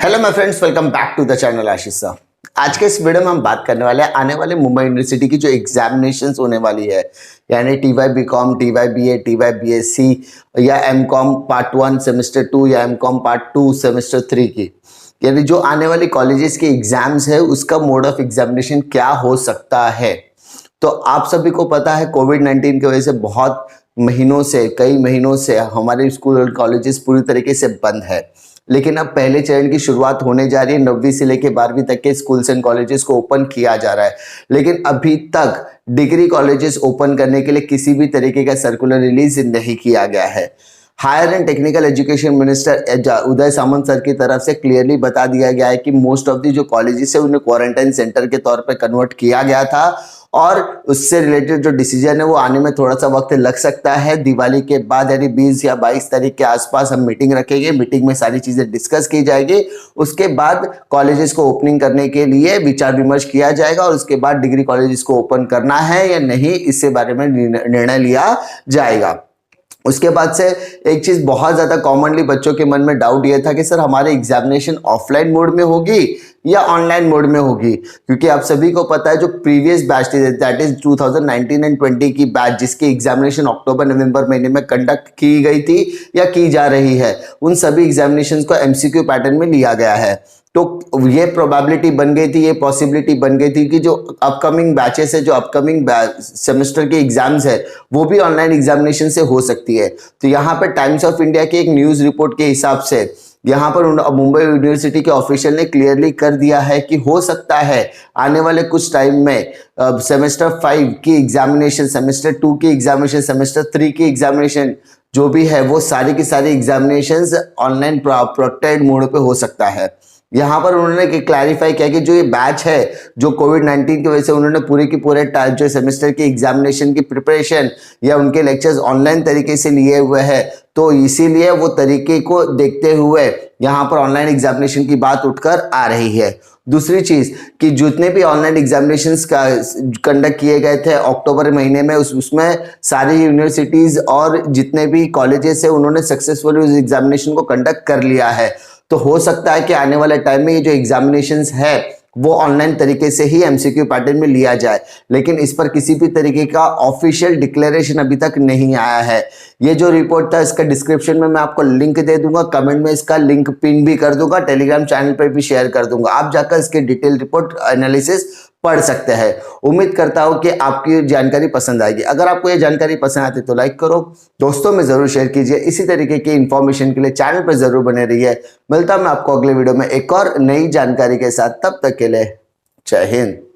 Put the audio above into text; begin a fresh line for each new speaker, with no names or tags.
Hello my friends, welcome back to the channel Ashish sir. आज के इस वीडियो में हम बात करने वाले हैं आने वाले मुंबई यूनिवर्सिटी की जो एग्जामिनेशंस होने वाली है, यानी TYBCOM, TYBA, TYBSC या MCOM पार्ट 1 सेमेस्टर 2 या MCOM पार्ट 2 सेमेस्टर 3 की, यानी जो आने वाली कॉलेजेस के एग्जाम्स है उसका मोड ऑफ एग्जामिनेशन क्या हो सकता है। तो आप सभी को पता है कोविड-19 की वजह से बहुत महीनों से, कई महीनों से हमारे स्कूल और कॉलेजेस पूरी तरीके से बंद है, लेकिन अब पहले चरण की शुरुआत होने जा रही है। 9वीं से लेकर 12वीं तक के स्कूल्स एंड कॉलेजेस को ओपन किया जा रहा है, लेकिन अभी तक डिग्री कॉलेजेस ओपन करने के लिए किसी भी तरीके का सर्कुलर रिलीज नहीं किया गया है। Higher and technical education minister Uday Samant sir की तरफ से क्लियरली बता दिया गया है कि मोस्ट ऑफ दी जो कॉलेजेस है उन्हें क्वारंटाइन सेंटर के तौर पर कन्वर्ट किया गया था और उससे रिलेटेड जो डिसीजन है वो आने में थोड़ा सा वक्त लग सकता है। दिवाली के बाद यानी 20 या 22 तारीख के आसपास हम मीटिंग रखेंगे, मीटिंग में सारी चीजें डिस्कस की जाएगी। उसके बाद कॉलेजेस को ओपनिंग करने के लिए विचार विमर्श किया जाएगा और उसके बाद डिग्री कॉलेजेस को ओपन करना है या नहीं, इससे बारे में निर्णय लिया जाएगा। उसके बाद से एक चीज बहुत ज्यादा कॉमनली बच्चों के मन में डाउट ये था कि सर हमारे एग्जामिनेशन ऑफलाइन मोड में होगी या ऑनलाइन मोड में होगी, क्योंकि आप सभी को पता है जो प्रीवियस बैच थी, दैट इज 2019 एंड 20 की बैच, जिसकी एग्जामिनेशन अक्टूबर नवंबर महीने में कंडक्ट की गई थी या की जा रही है, उन सभी एग्जामिनेशंस को MCQ पैटर्न में लिया गया है। तो ये प्रोबेबिलिटी बन गई थी, ये पॉसिबिलिटी बन गई थी कि जो अपकमिंग बैचेस है, जो अपकमिंग सेमेस्टर के एग्जाम्स है, वो भी ऑनलाइन एग्जामिनेशन से हो सकती है। तो यहाँ पे टाइम्स ऑफ इंडिया की एक न्यूज रिपोर्ट के हिसाब से यहाँ पर मुंबई यूनिवर्सिटी के ऑफिशियल ने क्लियरली कर दिया है कि हो सकता है आने वाले कुछ टाइम में सेमेस्टर 5 की एग्जामिनेशन, सेमेस्टर 2 की एग्जामिनेशन, सेमेस्टर 3 की एग्जामिनेशन जो भी है वो सारी की सारी एग्जामिनेशंस ऑनलाइन प्रोटेक्टेड मोड पे हो सकता है। यहाँ पर उन्होंने क्लैरिफाई किया कि जो ये बैच है जो कोविड-19 की वजह से उन्होंने पूरे के पूरे जो सेमेस्टर की एग्जामिनेशन की प्रिपरेशन या उनके लेक्चर्स ऑनलाइन तरीके से लिए हुए हैं, तो इसीलिए वो तरीके को देखते हुए यहाँ पर ऑनलाइन एग्जामिनेशन की बात उठकर आ रही है। दूसरी चीज कि जितने भी ऑनलाइन एग्जामिनेशंस का कंडक्ट किए गए थे अक्टूबर महीने में, उसमें सारी यूनिवर्सिटीज और जितने भी कॉलेजेस है उन्होंने सक्सेसफुली उस एग्जामिनेशन को कंडक्ट कर लिया है। तो हो सकता है कि आने वाले टाइम में ये जो एग्जामिनेशंस है वो ऑनलाइन तरीके से ही MCQ पैटर्न में लिया जाए, लेकिन इस पर किसी भी तरीके का ऑफिशियल डिक्लेरेशन अभी तक नहीं आया है। ये जो रिपोर्ट था इसका डिस्क्रिप्शन में मैं आपको लिंक दे दूंगा, कमेंट में इसका लिंक पिन भी कर दूंगा, टेलीग्राम चैनल पर भी शेयर कर दूंगा, आप जाकर इसके डिटेल रिपोर्ट एनालिसिस पढ़ सकते हैं। उम्मीद करता हूं कि आपकी जानकारी पसंद आएगी। अगर आपको ये जानकारी पसंद आती तो लाइक करो, दोस्तों में जरूर शेयर कीजिए। इसी तरीके की इंफॉर्मेशन के लिए चैनल पर जरूर बने रहिए। मिलता मैं आपको अगले वीडियो में एक और नई जानकारी के साथ, तब तक के लिए जय हिंद।